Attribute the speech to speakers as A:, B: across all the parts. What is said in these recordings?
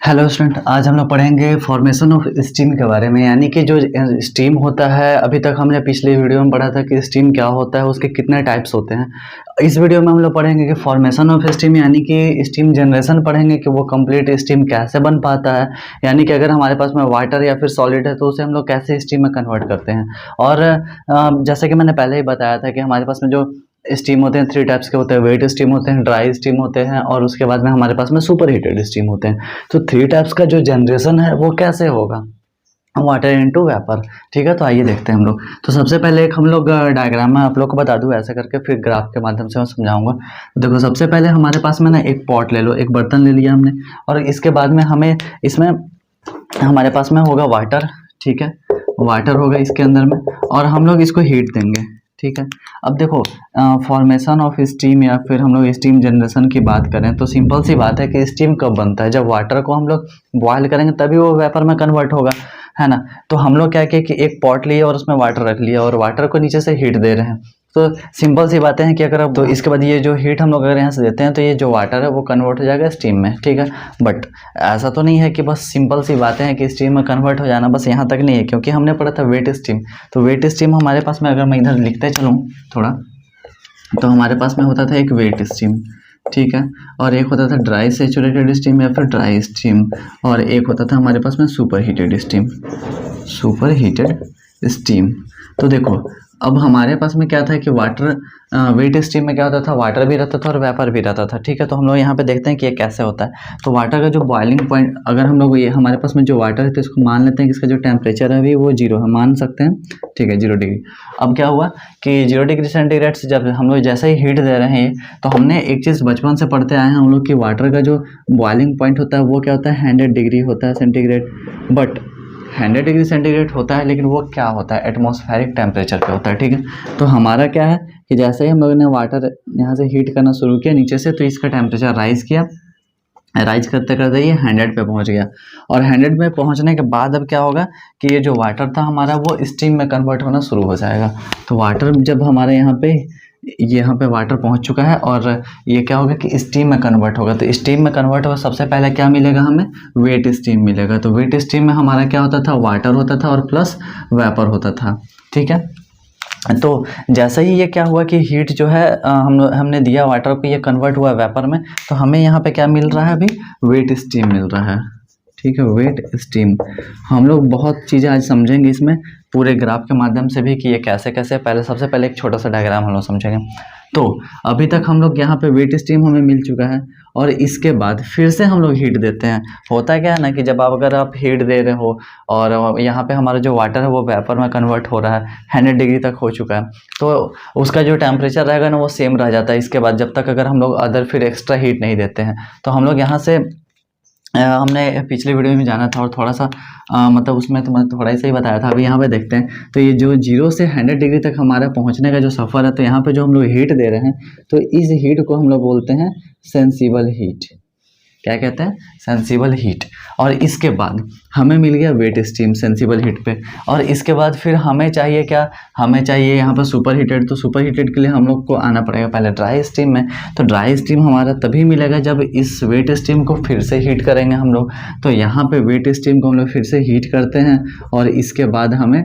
A: Hello student, आज हम लोग पढ़ेंगे फॉर्मेशन ऑफ स्टीम के बारे में। यानी कि जो स्टीम होता है, अभी तक हमने पिछले वीडियो में पढ़ा था कि स्टीम क्या होता है, उसके कितने टाइप्स होते हैं। इस वीडियो में हम लोग पढ़ेंगे कि फॉर्मेशन ऑफ स्टीम, यानी कि स्टीम जनरेशन पढ़ेंगे कि वो कंप्लीट स्टीम कैसे बन पाता है। यानी कि अगर हमारे पास में वाटर या फिर सॉलिड है तो उसे हम लोग कैसे स्टीम में कन्वर्ट करते हैं। और जैसे कि मैंने पहले ही बताया था कि हमारे पास में जो स्टीम होते हैं 3 टाइप्स के होते हैं। वेट स्टीम होते हैं, ड्राई स्टीम होते हैं, और उसके बाद में हमारे पास में सुपर हीटेड स्टीम होते हैं। तो 3 टाइप्स का जो जनरेशन है वो कैसे होगा, वाटर इनटू वेपर। ठीक है, तो आइए देखते हैं हम लोग। तो सबसे पहले एक हम लोग डायग्राम में आप लोग को बता दूं ऐसे करके, फिर ग्राफ के माध्यम से मैं समझाऊंगा। तो देखो, सबसे पहले हमारे पास में ना एक पॉट ले लो, एक बर्तन ले लिया हमने, और इसके बाद में हमें इसमें हमारे पास में होगा वाटर। ठीक है, वाटर होगा इसके अंदर में, और हम लोग इसको हीट देंगे। ठीक है, अब देखो, फॉर्मेशन ऑफ स्टीम या फिर हम लोग स्टीम जनरेशन की बात करें तो सिंपल सी बात है कि स्टीम कब बनता है, जब वाटर को हम लोग बॉयल करेंगे तभी वो वेपर में कन्वर्ट होगा, है ना। तो हम लोग क्या किया कि एक पॉट लिए और उसमें वाटर रख लिया और वाटर को नीचे से हीट दे रहे हैं। तो सिंपल सी बातें हैं कि अगर अब तो इसके बाद ये जो हीट हम लोग अगर यहाँ से देते हैं तो ये जो वाटर है वो कन्वर्ट हो जाएगा स्टीम में। ठीक है, बट ऐसा तो नहीं है कि बस सिंपल सी बातें हैं कि स्टीम में कन्वर्ट हो जाना, बस यहाँ तक नहीं है, क्योंकि हमने पढ़ा था वेट स्टीम। तो वेट स्टीम हमारे पास में, अगर मैं इधर लिखते चलूँ थोड़ा, तो हमारे पास में होता था एक वेट स्टीम। ठीक है, और एक होता था ड्राई सेचुरेटेड स्टीम या फिर ड्राई स्टीम, और एक होता था हमारे पास में super heated steam. Super heated steam. तो देखो, अब हमारे पास में क्या था कि वाटर वेट स्टीम में क्या होता था, वाटर भी रहता था और वेपर भी रहता था। ठीक है, तो हम लोग यहाँ पे देखते हैं कि ये कैसे होता है। तो वाटर का जो बॉइलिंग पॉइंट, अगर हम लोग ये हमारे पास में जो वाटर है तो इसको मान लेते हैं कि इसका जो टेम्परेचर है अभी वो 0 है, मान सकते हैं। ठीक है, 0 डिग्री। अब क्या हुआ कि 0 डिग्री सेंटीग्रेड से जब हम लोग जैसे ही हीट दे रहे हैं, तो हमने एक चीज़ बचपन से पढ़ते आए हैं हम लोग कि वाटर का जो बॉइलिंग पॉइंट होता है वो क्या होता है, 100 डिग्री होता है सेंटीग्रेड। बट 100 डिग्री सेंटीग्रेड होता है, लेकिन वो क्या होता है, एटमॉस्फेरिक टेम्परेचर पे होता है। ठीक है, तो हमारा क्या है कि जैसे ही हम लोगों ने वाटर यहाँ से हीट करना शुरू किया नीचे से, तो इसका टेम्परेचर राइज किया, राइज करते करते ये 100 पे पहुँच गया। और 100 में पहुँचने के बाद अब क्या होगा कि ये जो वाटर था हमारा वो स्टीम में कन्वर्ट होना शुरू हो जाएगा। तो वाटर जब हमारे यहाँ पे वाटर पहुंच चुका है और ये क्या होगा कि स्टीम में कन्वर्ट होगा। तो स्टीम में कन्वर्ट होगा, सबसे पहले क्या मिलेगा हमें, वेट स्टीम मिलेगा। तो वेट स्टीम में हमारा क्या होता था, वाटर होता था और प्लस वेपर होता था। ठीक है, तो जैसे ही ये क्या हुआ कि हीट जो है हमने दिया वाटर को, ये कन्वर्ट हुआ वेपर में, तो हमें यहाँ पे क्या मिल रहा है, अभी वेट स्टीम मिल रहा है। ठीक है, वेट स्टीम। हम लोग बहुत चीज़ें आज समझेंगे इसमें पूरे ग्राफ के माध्यम से भी कि ये कैसे कैसे। पहले सबसे पहले एक छोटा सा डायग्राम हम लोग समझेंगे। तो अभी तक हम लोग यहाँ पे वेट स्टीम हमें मिल चुका है, और इसके बाद फिर से हम लोग हीट देते हैं। होता क्या है ना कि जब अगर आप हीट दे रहे हो और यहाँ पे हमारा जो वाटर है वो वेपर में कन्वर्ट हो रहा है, 100 डिग्री तक हो चुका है, तो उसका जो टेम्परेचर रहेगा ना वो सेम रह जाता है इसके बाद, जब तक अगर हम लोग अदर फिर एक्स्ट्रा हीट नहीं देते हैं। तो हम लोग यहाँ से हमने पिछले वीडियो में जाना था और थोड़ा सा मतलब उसमें तो मैं थोड़ा सा ही बताया था। अभी यहाँ पे देखते हैं, तो ये जो 0 से 100 डिग्री तक हमारा पहुँचने का जो सफ़र है, तो यहाँ पे जो हम लोग हीट दे रहे हैं, तो इस हीट को हम लोग बोलते हैं सेंसिबल हीट। क्या कहते हैं, सेंसिबल हीट। और इसके बाद हमें मिल गया वेट स्टीम सेंसिबल हीट पे, और इसके बाद फिर हमें चाहिए क्या, हमें चाहिए यहाँ पर सुपर हीटेड। तो सुपर हीटेड के लिए हम लोग को आना पड़ेगा पहले ड्राई स्टीम में। तो ड्राई स्टीम हमारा तभी मिलेगा जब इस वेट स्टीम को फिर से हीट करेंगे हम लोग। तो यहाँ पे वेट स्टीम को हम लोग फिर से हीट करते हैं, और इसके बाद हमें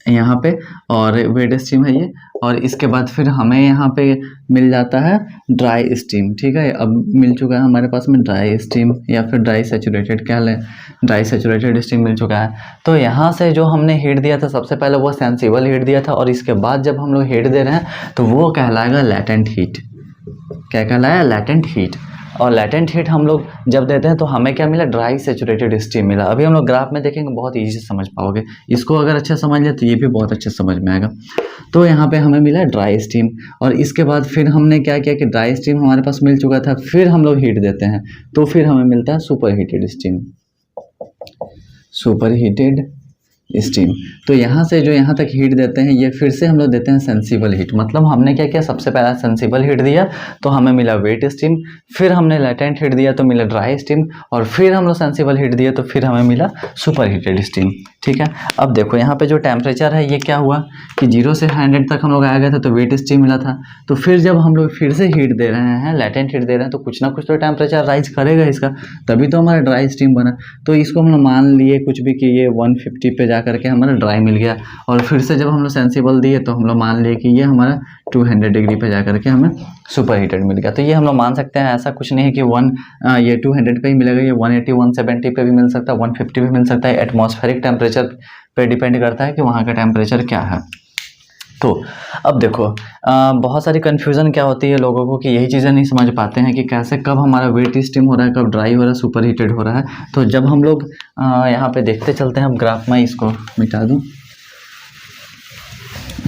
A: यहाँ पे, और वेट स्टीम है ये, और इसके बाद फिर हमें यहाँ पे मिल जाता है ड्राई स्टीम। ठीक है, अब मिल चुका है हमारे पास में ड्राई स्टीम या फिर ड्राई सेचुरेटेड, क्या लें, ड्राई सेचुरेटेड स्टीम मिल चुका है। तो यहाँ से जो हमने हीट दिया था सबसे पहले वो सेंसिबल हीट दिया था, और इसके बाद जब हम लोग हीट दे रहे हैं तो वो कहलाएगा लैटेंट हीट। क्या कहलाया, लैटेंट हीट। और लैटेंट हीट हम लोग जब देते हैं तो हमें क्या मिला, ड्राई सेचुरेटेड स्टीम मिला। अभी हम लोग ग्राफ में देखेंगे, बहुत ईजी से समझ पाओगे इसको, अगर अच्छा समझ ले तो ये भी बहुत अच्छे समझ में आएगा। तो यहाँ पे हमें मिला ड्राई स्टीम, और इसके बाद फिर हमने क्या किया कि ड्राई स्टीम हमारे पास मिल चुका था, फिर हम लोग हीट देते हैं तो फिर हमें मिलता है super heated steam. Super heated steam. तो यहाँ से जो यहाँ तक हीट देते हैं ये फिर से हम लोग देते हैं सेंसिबल हीट। मतलब हमने क्या किया, सबसे पहला सेंसिबल हीट दिया तो हमें मिला वेट स्टीम, फिर हमने लेटेंट हीट दिया तो मिला ड्राई स्टीम, और फिर हम लोग सेंसिबल हीट दिया तो फिर हमें मिला सुपर हीटेड स्टीम। ठीक है, अब देखो यहाँ पे जो टेम्परेचर है ये क्या हुआ कि 0 से 100 तक हम लोग आ गए थे तो वेट स्टीम मिला था। तो फिर जब हम लोग फिर से हीट दे रहे हैं, लेटेंट हीट दे रहे हैं, तो कुछ ना कुछ तो टेम्परेचर राइज करेगा इसका, तभी तो हमारा ड्राई स्टीम बना। तो इसको हम लोग मान लिए कुछ भी कि ये 150 पे जा करके हमारा ड्राई मिल गया, और फिर से जब हम लोग सेंसिबल दिए तो हम लोग मान लिए कि ये हमारा 200 डिग्री पे जा करके हमें सुपर हीटेड मिल गया। तो ये हम लोग मान सकते हैं, ऐसा कुछ नहीं है कि ये 200 पे ही मिलेगा, ये 180 170 पे भी मिल सकता है, 150 भी मिल सकता है। एटमॉस्फेरिक टेम्परेचर पे डिपेंड करता है कि वहाँ का टेम्परेचर क्या है। तो अब देखो बहुत सारी कन्फ्यूज़न क्या होती है लोगों को कि यही चीज़ें नहीं समझ पाते हैं कि कैसे कब हमारा वेट स्टीम हो रहा है, कब ड्राई हो रहा है, सुपर हीटेड हो रहा है। तो जब हम लोग यहाँ पे देखते चलते हैं, हम ग्राफ में इसको मिटा दूँ।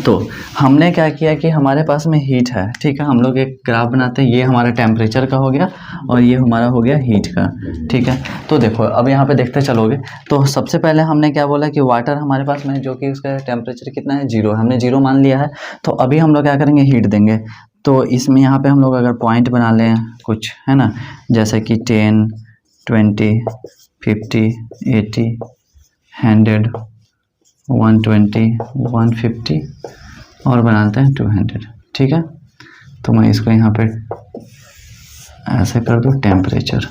A: तो हमने क्या किया कि हमारे पास में हीट है, ठीक है, हम लोग एक ग्राफ बनाते हैं, ये हमारा टेम्परेचर का हो गया और ये हमारा हो गया हीट का। ठीक है, तो देखो अब यहाँ पे देखते चलोगे तो सबसे पहले हमने क्या बोला कि वाटर हमारे पास में जो कि उसका टेम्परेचर कितना है 0, हमने 0 मान लिया है। तो अभी हम लोग क्या करेंगे, हीट देंगे। तो इसमें यहाँ पर हम लोग अगर पॉइंट बना लें कुछ, है ना, जैसे कि 10 20 50 80 100 120 150 और बनाते हैं 200। ठीक है, तो मैं इसको यहाँ पे ऐसे कर दूँ टेम्परेचर,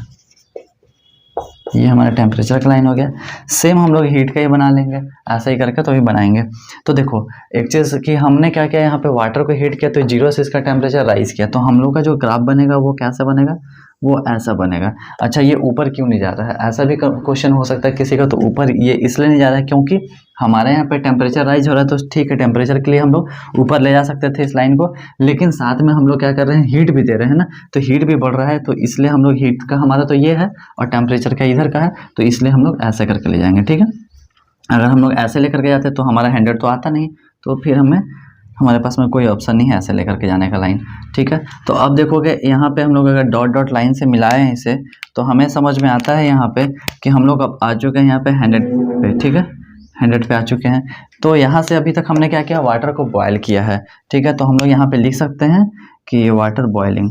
A: ये हमारा टेम्परेचर का लाइन हो गया। सेम हम लोग हीट का ही बना लेंगे, ऐसे ही करके तो भी बनाएंगे। तो देखो एक चीज़ कि हमने क्या किया, यहाँ पे वाटर को हीट किया तो 0 से इसका टेम्परेचर राइज किया, तो हम लोग का जो ग्राफ बनेगा वो कैसा बनेगा, वो ऐसा बनेगा। अच्छा, ये ऊपर क्यों नहीं जा रहा है, ऐसा भी क्वेश्चन हो सकता है किसी का। तो ऊपर ये इसलिए नहीं जा रहा है क्योंकि हमारे यहाँ पे टेम्परेचर राइज हो रहा है, तो ठीक है, टेम्परेचर के लिए हम लोग ऊपर ले जा सकते थे इस लाइन को, लेकिन साथ में हम लोग क्या कर रहे हैं, हीट भी दे रहे हैं ना, तो हीट भी बढ़ रहा है, तो इसलिए हम लोग हीट का हमारा तो ये है और टेम्परेचर का इधर का है, तो इसलिए हम लोग ऐसे करके ले जाएंगे। ठीक है, अगर हम लोग ऐसे लेकर के जाते तो हमारा 100 तो आता नहीं, तो फिर हमारे पास में कोई ऑप्शन नहीं है ऐसे लेकर के जाने का लाइन। ठीक है, तो अब देखोगे यहाँ पे हम लोग अगर डॉट डॉट लाइन से मिलाए हैं इसे, तो हमें समझ में आता है यहाँ पे कि हम लोग अब आ चुके हैं यहाँ पे 100 पे। ठीक है, 100 पे आ चुके हैं। तो यहाँ से अभी तक हमने क्या किया, वाटर को बॉयल किया है। ठीक है, तो हम लोग यहाँ पे लिख सकते हैं कि वाटर बॉयलिंग,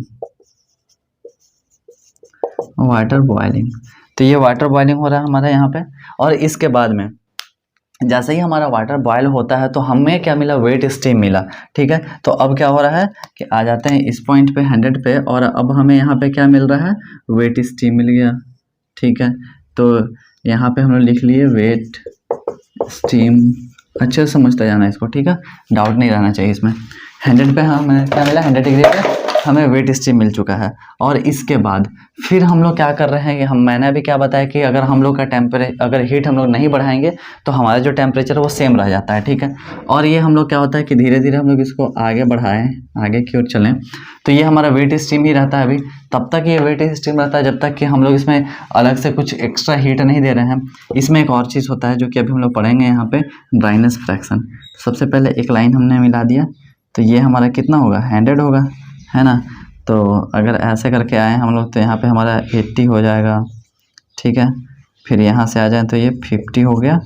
A: वाटर बॉयलिंग। तो ये वाटर बॉयलिंग हो रहा है हमारा यहाँ पे, और इसके बाद में जैसे ही हमारा वाटर बॉयल होता है तो हमें क्या मिला, वेट स्टीम मिला। ठीक है, तो अब क्या हो रहा है कि आ जाते हैं इस पॉइंट पे 100 पे, और अब हमें यहाँ पे क्या मिल रहा है, वेट स्टीम मिल गया। ठीक है, तो यहाँ पे हमने लिख लिए वेट स्टीम, अच्छे से समझते जाना इसको। ठीक है, डाउट नहीं रहना चाहिए इसमें। 100 पे हमें क्या मिला, 100 डिग्री पे हमें वेट स्टीम मिल चुका है। और इसके बाद फिर हम लोग क्या कर रहे हैं कि मैंने अभी क्या बताया कि अगर हम लोग का अगर हीट हम लोग नहीं बढ़ाएंगे तो हमारा जो टेम्परेचर वो सेम रह जाता है। ठीक है, और ये हम लोग क्या होता है कि धीरे धीरे हम लोग इसको आगे बढ़ाएं, आगे की ओर चलें, तो ये हमारा वेट स्टीम ही रहता है अभी। तब तक ये वेट स्टीम रहता है जब तक कि हम लोग इसमें अलग से कुछ एक्स्ट्रा हीट नहीं दे रहे हैं। इसमें एक और चीज़ होता है जो कि अभी हम लोग पढ़ेंगे यहाँ पे, ड्राइनेस फ्रैक्शन। सबसे पहले एक लाइन हमने मिला दिया, तो ये हमारा कितना होगा, 100 होगा, है ना। तो अगर ऐसे करके आए हम लोग तो यहाँ पे हमारा 80 हो जाएगा। ठीक है, फिर यहाँ से आ जाए तो ये 50 हो गया,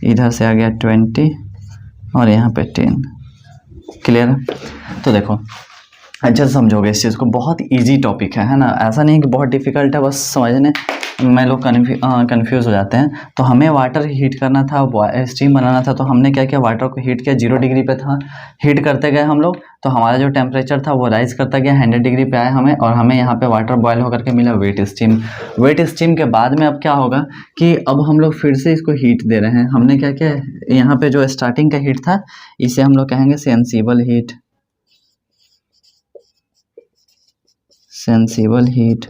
A: इधर से आ गया 20 और यहाँ पे 10। क्लियर है। तो देखो अच्छे से समझोगे इस चीज़ को, बहुत इजी टॉपिक है ना, ऐसा नहीं कि बहुत डिफ़िकल्ट है, बस समझने में लोग कन्फ्यूज़ हो जाते हैं। तो हमें वाटर हीट करना था, स्टीम बनाना था, तो हमने क्या किया, वाटर को हीट किया, 0 डिग्री पे था, हीट करते गए हम लोग, तो हमारा जो टेम्परेचर था वो राइज करता गया, 100 डिग्री पे आया हमें, और हमें यहाँ पे वाटर बॉयल होकर के मिला वेट स्टीम। वेट स्टीम के बाद में अब क्या होगा कि अब हम लोग फिर से इसको हीट दे रहे हैं। हमने क्या किया, यहाँ पे जो स्टार्टिंग का हीट था इसे हम लोग कहेंगे सेंसिबल हीट, सेंसिबल हीट।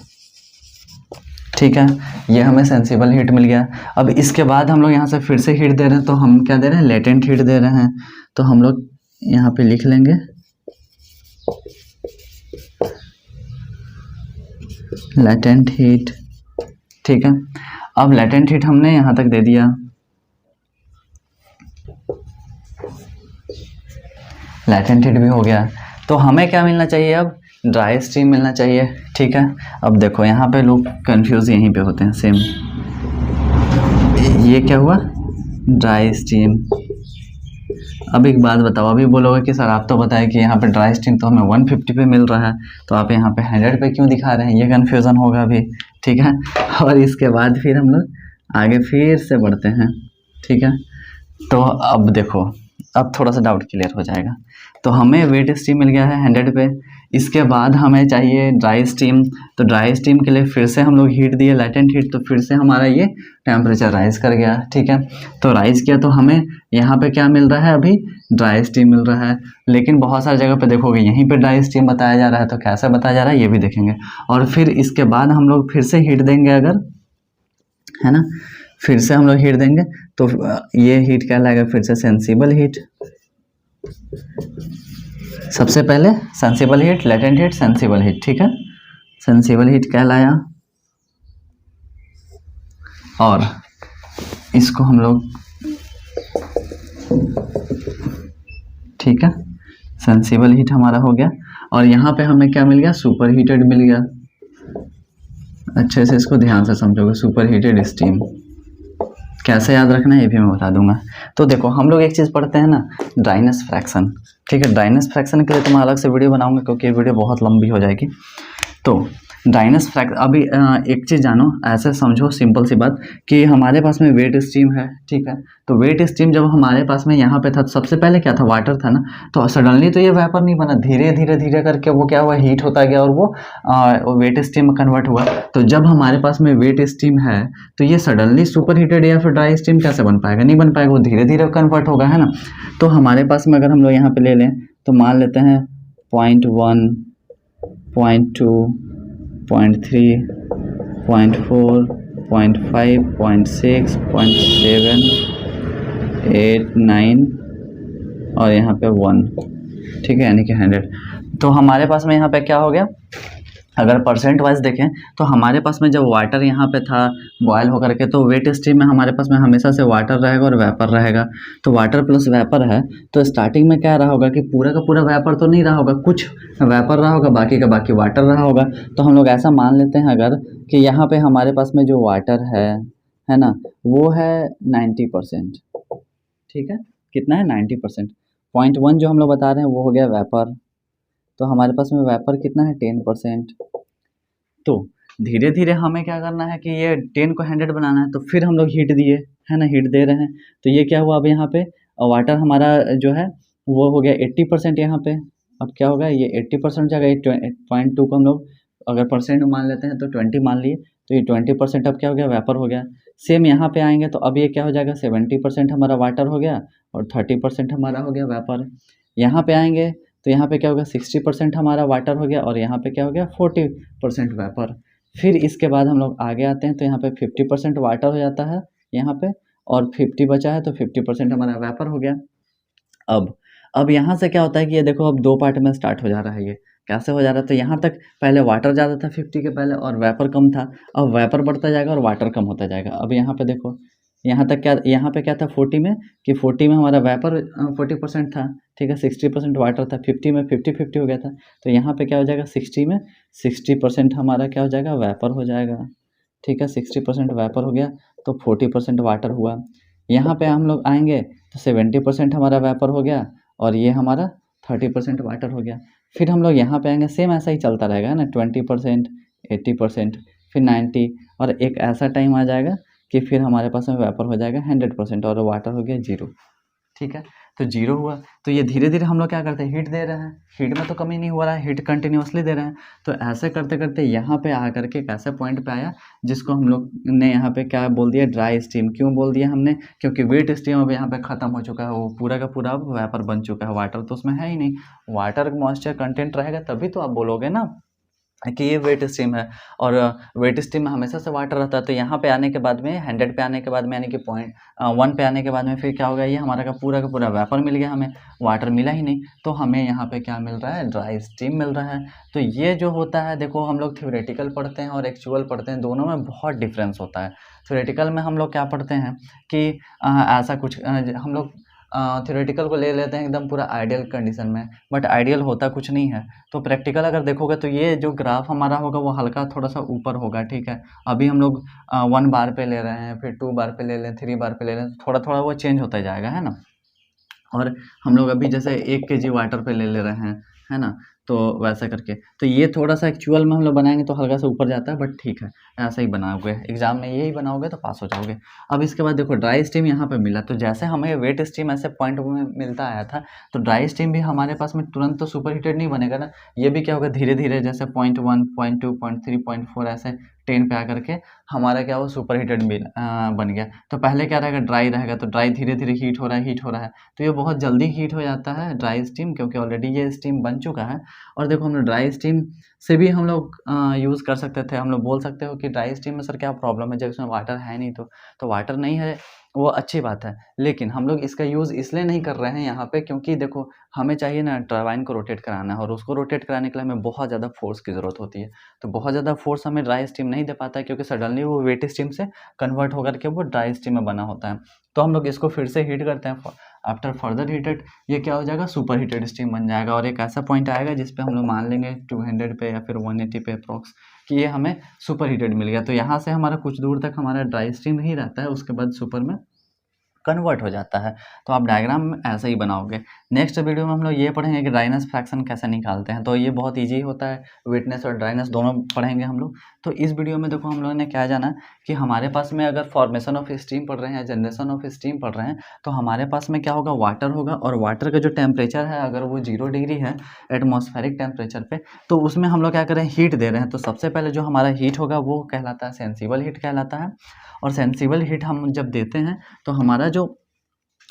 A: ठीक है, ये हमें सेंसिबल हीट मिल गया। अब इसके बाद हम लोग यहाँ से फिर से हीट दे रहे हैं, तो हम क्या दे रहे हैं, लेटेंट हीट दे रहे हैं। तो हम लोग यहाँ पे लिख लेंगे लेटेंट हीट। ठीक है, अब लेटेंट हीट हमने यहाँ तक दे दिया, लेटेंट हीट भी हो गया। तो हमें क्या मिलना चाहिए, अब ड्राई स्टीम मिलना चाहिए। ठीक है, अब देखो यहाँ पे लोग कंफ्यूज यहीं पे होते हैं, सेम ये क्या हुआ, ड्राई स्टीम। अब एक बात बताओ, अभी बोलोगे कि सर आप तो बताए कि यहाँ पे ड्राई स्टीम तो हमें 150 पे मिल रहा है, तो आप यहाँ पे 100 पे क्यों दिखा रहे हैं, ये कन्फ्यूज़न होगा अभी, ठीक है। और इसके बाद फिर हम लोग आगे फिर से बढ़ते हैं, ठीक है। तो अब देखो, अब थोड़ा सा डाउट क्लियर हो जाएगा। तो हमें वेट स्टीम मिल गया है 100 पे, इसके बाद हमें चाहिए ड्राई स्टीम। तो ड्राई स्टीम के लिए फिर से हम लोग हीट दिए, लैटेंट हीट, तो फिर से हमारा ये टेम्परेचर राइज़ कर गया, ठीक है। तो राइज़ किया तो हमें यहाँ पे क्या मिल रहा है, अभी ड्राई स्टीम मिल रहा है। लेकिन बहुत सारी जगह पे देखोगे यहीं पे ड्राई स्टीम बताया जा रहा है, तो कैसे बताया जा रहा है ये भी देखेंगे। और फिर इसके बाद हम लोग फिर से हीट देंगे अगर, है ना, फिर से हम लोग हीट देंगे तो ये हीट कहलाएगा फिर से सेंसिबल हीट। सबसे पहले sensible heat, latent heat, sensible heat, ठीक है। सेंसिबल हीट कहलाया, और इसको हम लोग, ठीक है, सेंसिबल हीट हमारा हो गया। और यहाँ पे हमें क्या मिल गया, सुपर हीटेड मिल गया। अच्छे से इसको ध्यान से समझोगे, सुपर हीटेड स्टीम कैसे याद रखना है ये भी मैं बता दूंगा। तो देखो हम लोग एक चीज़ पढ़ते हैं ना, ड्राइनेस फ्रैक्शन, ठीक है। ड्राइनेस फ्रैक्शन के लिए तो मैं अलग से वीडियो बनाऊंगा क्योंकि ये वीडियो बहुत लंबी हो जाएगी। तो ड्राइनेस फ्रैक्शन, अभी एक चीज़ जानो, ऐसे समझो सिंपल सी बात कि हमारे पास में वेट स्टीम है, ठीक है। तो वेट स्टीम जब हमारे पास में यहाँ पे था तो सबसे पहले क्या था, वाटर था ना। तो सडनली तो ये वेपर नहीं बना, धीरे धीरे धीरे करके वो क्या हुआ, हीट होता गया और वो वेट स्टीम में कन्वर्ट हुआ। तो जब हमारे पास में वेट स्टीम है तो ये सडनली सुपर हीटेड या फिर ड्राई स्टीम कैसे बन पाएगा, नहीं बन पाएगा, वो धीरे धीरे कन्वर्ट होगा, है ना। तो हमारे पास में अगर हम लोग यहाँ पे ले लें तो मान लेते हैं 0.1, 0.2, 0.3, 0.4, 0.5, 0.6, 0.7, 8, 9 और यहाँ पे 1, ठीक है, यानी कि 100। तो हमारे पास में यहाँ पे क्या हो गया, अगर परसेंट वाइज देखें तो हमारे पास में जब वाटर यहाँ पे था बॉयल होकर के, तो वेट स्टीम में हमारे पास में हमेशा से वाटर रहेगा और वेपर रहेगा। तो वाटर प्लस वेपर है, तो स्टार्टिंग में क्या रहा होगा कि पूरा का पूरा वेपर तो नहीं रहा होगा, कुछ वेपर रहा होगा, बाकी का बाकी वाटर रहा होगा। तो हम लोग ऐसा मान लेते हैं अगर कि यहाँ पे हमारे पास में जो वाटर है ना, वो है 90%, ठीक है। कितना है, 90%। 0.1 जो हम लोग बता रहे हैं वो हो गया वेपर, तो हमारे पास में वेपर कितना है, 10%। तो धीरे धीरे हमें क्या करना है कि ये 10 को 100 बनाना है, तो फिर हम लोग हीट दिए, है ना, हीट दे रहे हैं। तो ये क्या हुआ, अब यहाँ पे वाटर हमारा जो है वो हो गया 80% यहाँ पे। अब क्या होगा, ये 80% जाएगा, ये 0.2 को हम लोग अगर परसेंट मान लेते हैं तो 20 मान लिए, तो ये 20% अब क्या हो गया, वेपर हो गया। सेम यहाँ पे आएंगे तो अब ये क्या हो जाएगा, 70% हमारा वाटर हो गया और 30% हमारा हो गया वेपर। यहाँ पे आएंगे तो यहाँ पे क्या होगा, 60% हमारा वाटर हो गया और यहाँ पे क्या हो गया, 40% वेपर। फिर इसके बाद हम लोग आगे आते हैं तो यहाँ पे 50% वाटर हो जाता है यहाँ पे, और 50 बचा है तो 50% हमारा वेपर हो गया। अब यहाँ से क्या होता है कि ये देखो अब दो पार्ट में स्टार्ट हो जा रहा है। ये कैसे हो जा रहा है, तो यहाँ तक पहले वाटर ज़्यादा था 50 के पहले और वेपर कम था, अब वेपर बढ़ता जाएगा और वाटर कम होता जाएगा। अब यहाँ पे देखो, यहाँ तक क्या, यहाँ पे क्या था 40 में, कि 40 में हमारा वेपर 40% था, ठीक है, 60% वाटर था, 50 में 50-50 हो गया था। तो यहाँ पे क्या हो जाएगा, 60 में 60% हमारा क्या हो जाएगा, वेपर हो जाएगा, ठीक है, 60% वेपर हो गया तो 40% वाटर हुआ। यहाँ पे हम लोग आएंगे तो 70% हमारा वेपर हो गया और ये हमारा 30% वाटर हो गया। फिर हम लोग यहाँ पे आएंगे, सेम ऐसा ही चलता रहेगा ना, 20%, 80%, फिर 90, और एक ऐसा टाइम आ जाएगा कि फिर हमारे पास में वेपर हो जाएगा 100% और वाटर हो गया 0, ठीक है। तो 0 हुआ, तो ये धीरे धीरे हम लोग क्या करते हैं, हीट दे रहे हैं, हीट में तो कमी नहीं हो रहा है, हीट कंटिन्यूसली दे रहे हैं। तो ऐसे करते करते यहाँ पे आ करके एक ऐसे पॉइंट पे आया जिसको हम लोग ने यहाँ पे क्या बोल दिया, ड्राई स्टीम। क्यों बोल दिया हमने, क्योंकि वेट स्टीम अब यहाँ पे ख़त्म हो चुका है, वो पूरा का पूरा अब वेपर बन चुका है, वाटर तो उसमें है ही नहीं। वाटर मॉइस्चर कंटेंट रहेगा तभी तो आप बोलोगे ना कि ये वेट स्टीम है, और वेट स्टीम में हमेशा से वाटर रहता है। तो यहाँ पे आने के बाद में 100 पे आने के बाद में, यानी कि 1 पे आने के बाद में फिर क्या होगा, ये हमारा का पूरा वेपर मिल गया, हमें वाटर मिला ही नहीं। तो हमें यहाँ पे क्या मिल रहा है, ड्राई स्टीम मिल रहा है। तो ये जो होता है, देखो हम लोग थ्योरेटिकल पढ़ते हैं और एक्चुअल पढ़ते हैं, दोनों में बहुत डिफरेंस होता है। थ्योरेटिकल में हम लोग क्या पढ़ते हैं कि ऐसा कुछ हम लोग थ्योरेटिकल को ले लेते हैं एकदम पूरा आइडियल कंडीशन में, बट आइडियल होता कुछ नहीं है। तो प्रैक्टिकल अगर देखोगे तो ये जो ग्राफ हमारा होगा वो हल्का थोड़ा सा ऊपर होगा, ठीक है। अभी हम लोग 1 बार पे ले रहे हैं, फिर 2 बार पे ले लें, 3 बार पे ले लें, थोड़ा थोड़ा वो चेंज होता जाएगा, है ना। और हम लोग अभी जैसे 1 केजी वाटर पे ले रहे हैं, है ना। तो वैसा करके तो ये थोड़ा सा एक्चुअल में हम लोग बनाएंगे तो हल्का सा ऊपर जाता है, बट ठीक है, ऐसा ही बनाओगे, एग्जाम में यही बनाओगे तो पास हो जाओगे। अब इसके बाद देखो ड्राई स्टीम यहाँ पे मिला, तो जैसे हमें वेट स्टीम ऐसे पॉइंट में मिलता आया था, तो ड्राई स्टीम भी हमारे पास में तुरंत तो सुपर हीटेड नहीं बनेगा ना। ये भी क्या होगा, धीरे धीरे जैसे 0.1 0.2 0.3 0.4 ऐसे 10 पे आकर के हमारा क्या वो सुपर हीटेड बन गया। तो पहले क्या रहेगा, ड्राई रहेगा, तो ड्राई धीरे धीरे हीट हो रहा है, तो ये बहुत जल्दी हीट हो जाता है ड्राई स्टीम, क्योंकि ऑलरेडी ये स्टीम बन चुका है। और देखो हम लोग ड्राई स्टीम से भी हम लोग यूज़ कर सकते थे। हम लोग बोल सकते हो कि ड्राई स्टीम में सर क्या प्रॉब्लम है, जब इसमें वाटर है नहीं, तो वाटर नहीं है वो अच्छी बात है, लेकिन हम लोग इसका यूज़ इसलिए नहीं कर रहे हैं यहाँ पे, क्योंकि देखो हमें चाहिए ना टरबाइन को रोटेट कराना है, और उसको रोटेट कराने के लिए हमें बहुत ज़्यादा फोर्स की ज़रूरत होती है। तो बहुत ज़्यादा फोर्स हमें ड्राई स्टीम नहीं दे पाता है, क्योंकि सडनली वो वेट स्टीम से कन्वर्ट होकर के वो ड्राई स्टीम में बना होता है। तो हम लोग इसको फिर से हीट करते हैं, आफ्टर फर्दर हीटेड ये क्या हो जाएगा, सुपर हीटेड स्टीम बन जाएगा। और एक ऐसा पॉइंट आएगा जिस पे हम लोग मान लेंगे 200 पे या फिर 180 पे अप्रॉक्स कि ये हमें सुपर हीटेड मिल गया। तो यहाँ से हमारा कुछ दूर तक हमारा ड्राई स्टीम ही रहता है, उसके बाद सुपर में कन्वर्ट हो जाता है। तो आप डायग्राम ऐसे ही बनाओगे। नेक्स्ट वीडियो में हम लोग ये पढ़ेंगे कि ड्राइनेस फ्रैक्शन कैसे निकालते हैं, तो ये बहुत इजी होता है, वेटनेस और ड्राइनेस दोनों पढ़ेंगे हम लोग। तो इस वीडियो में देखो हम लोगों ने क्या जाना कि हमारे पास में अगर फॉर्मेशन ऑफ स्टीम पढ़ रहे हैं या जनरेशन ऑफ स्टीम पढ़ रहे हैं, तो हमारे पास में क्या होगा, वाटर होगा, और वाटर का जो टेम्परेचर है अगर वो 0 डिग्री है एटमॉस्फेरिक टेम्परेचर पे, तो उसमें हम लोग क्या करें, हीट दे रहे हैं। तो सबसे पहले जो हमारा हीट होगा वो कहलाता है सेंसिबल हीट कहलाता है। और सेंसिबल हीट हम जब देते हैं तो हमारा जो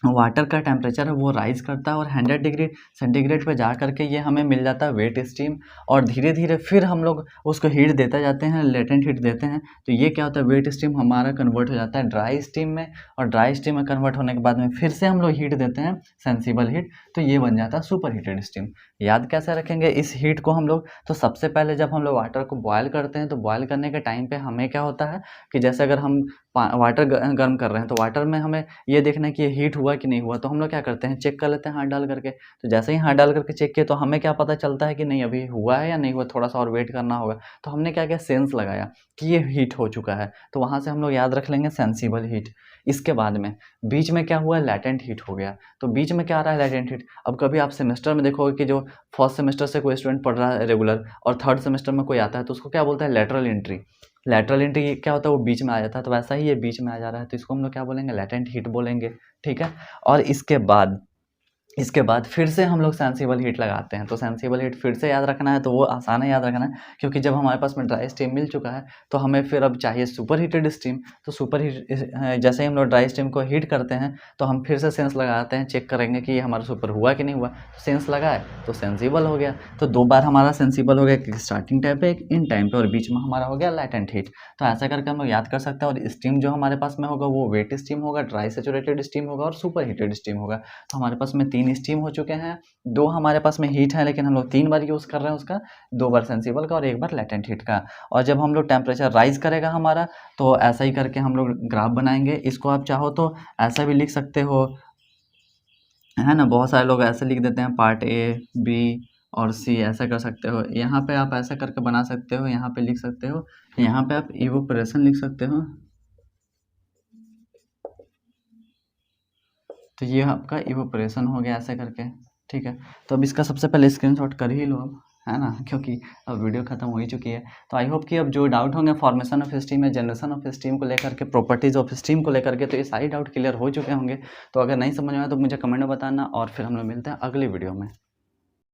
A: वाटर का टेम्परेचर है वो राइज़ करता है, और 100 डिग्री सेंटीग्रेड पे जा करके ये हमें मिल जाता है वेट स्टीम। और धीरे धीरे फिर हम लोग उसको हीट देते जाते हैं, लेटेंट हीट देते हैं, तो ये क्या होता है, वेट स्टीम हमारा कन्वर्ट हो जाता है ड्राई स्टीम में, और ड्राई स्टीम में कन्वर्ट होने के बाद में फिर से हम लोग हीट देते हैं सेंसिबल हीट, तो ये बन जाता है सुपर हीटेड स्टीम। याद कैसे रखेंगे इस हीट को हम लोग, तो सबसे पहले जब हम लोग वाटर को बॉयल करते हैं, तो बॉयल करने के टाइम पे हमें क्या होता है कि जैसे अगर हम वाटर गर्म कर रहे हैं, तो वाटर में हमें ये देखना है कि ये हीट हुआ कि नहीं हुआ। तो हम लोग क्या करते हैं, चेक कर लेते हैं हाथ डाल करके। तो जैसे ही हाथ डाल करके चेक किया, तो हमें क्या पता चलता है कि नहीं अभी हुआ है या नहीं हुआ, थोड़ा सा और वेट करना होगा। तो हमने क्या किया, सेंस लगाया कि ये हीट हो चुका है, तो वहाँ से हम लोग याद रख लेंगे सेंसिबल हीट। इसके बाद में बीच में क्या हुआ, लैटेंट हीट हो गया। तो बीच में क्या आ रहा है, लैटेंट हीट। अब कभी आप सेमेस्टर में देखोगे कि जो फर्स्ट सेमेस्टर से कोई स्टूडेंट पढ़ रहा है रेगुलर, और थर्ड सेमेस्टर में कोई आता है, तो उसको क्या बोलता है, लेटरल एंट्री। लैटरल एंट्री क्या होता है, वो बीच में आ जाता है, तो वैसा ही ये बीच में आ जा रहा है, तो इसको हम लोग क्या बोलेंगे, लैटेंट हीट बोलेंगे, ठीक है। और इसके बाद फिर से हम लोग सेंसिबल हीट लगाते हैं। तो सेंसिबल हीट फिर से याद रखना है, तो वो आसान है याद रखना है, क्योंकि जब हमारे पास में ड्राई स्टीम मिल चुका है, तो हमें फिर अब चाहिए सुपर हीटेड स्टीम। तो सुपर हीट जैसे ही हम लोग ड्राई स्टीम को हीट करते हैं, तो हम फिर से सेंस लगाते हैं, चेक करेंगे कि ये हमारा सुपर हुआ कि नहीं हुआ। तो सेंस लगाए तो सेंसिबल हो गया। तो 2 बार हमारा सेंसिबल हो गया, एक स्टार्टिंग टाइम पे, एक इन टाइम पे, और बीच में हमारा हो गया लैटेंट हीट। तो ऐसा करके हम लोग याद कर सकते हैं। और स्टीम जो हमारे पास में होगा वो वेट स्टीम होगा, ड्राई सेचुरेटेड स्टीम होगा, और सुपर हीटेड स्टीम होगा। तो हमारे पास में 3 स्टीम हो चुके हैं, 2 हमारे पास में हीट है, लेकिन हम लोग 3 बार यूज़ कर रहे हैं उसका, 2 बार सेंसिबल का और 1 बार लैटेंट हीट का। और जब हम लोग टेम्परेचर राइज करेगा हमारा, तो ऐसा ही करके हम लोग ग्राफ बनाएंगे। इसको आप चाहो तो ऐसा भी लिख सकते हो, है ना। बहुत सारे लोग ऐसे लिख देते हैं, पार्ट ए, बी और सी, ऐसा कर सकते हो। यहाँ पे आप ऐसा करके बना सकते हो, यहाँ पे लिख सकते हो, यहाँ पे आप इवोपरेशन लिख सकते हो। तो ये आपका इवोपरेशन हो गया ऐसे करके, ठीक है। तो अब इसका सबसे पहले स्क्रीनशॉट कर ही लो अब, है ना, क्योंकि अब वीडियो खत्म हो ही चुकी है। तो आई होप कि अब जो डाउट होंगे फॉर्मेशन ऑफ स्टीम या जनरेशन ऑफ स्टीम को लेकर के, प्रॉपर्टीज़ ऑफ स्टीम को लेकर के, तो ये सारी डाउट क्लियर हो चुके होंगे। तो अगर नहीं समझ में आया तो मुझे कमेंट में बताना, और फिर हम लोग मिलते हैं अगली वीडियो में।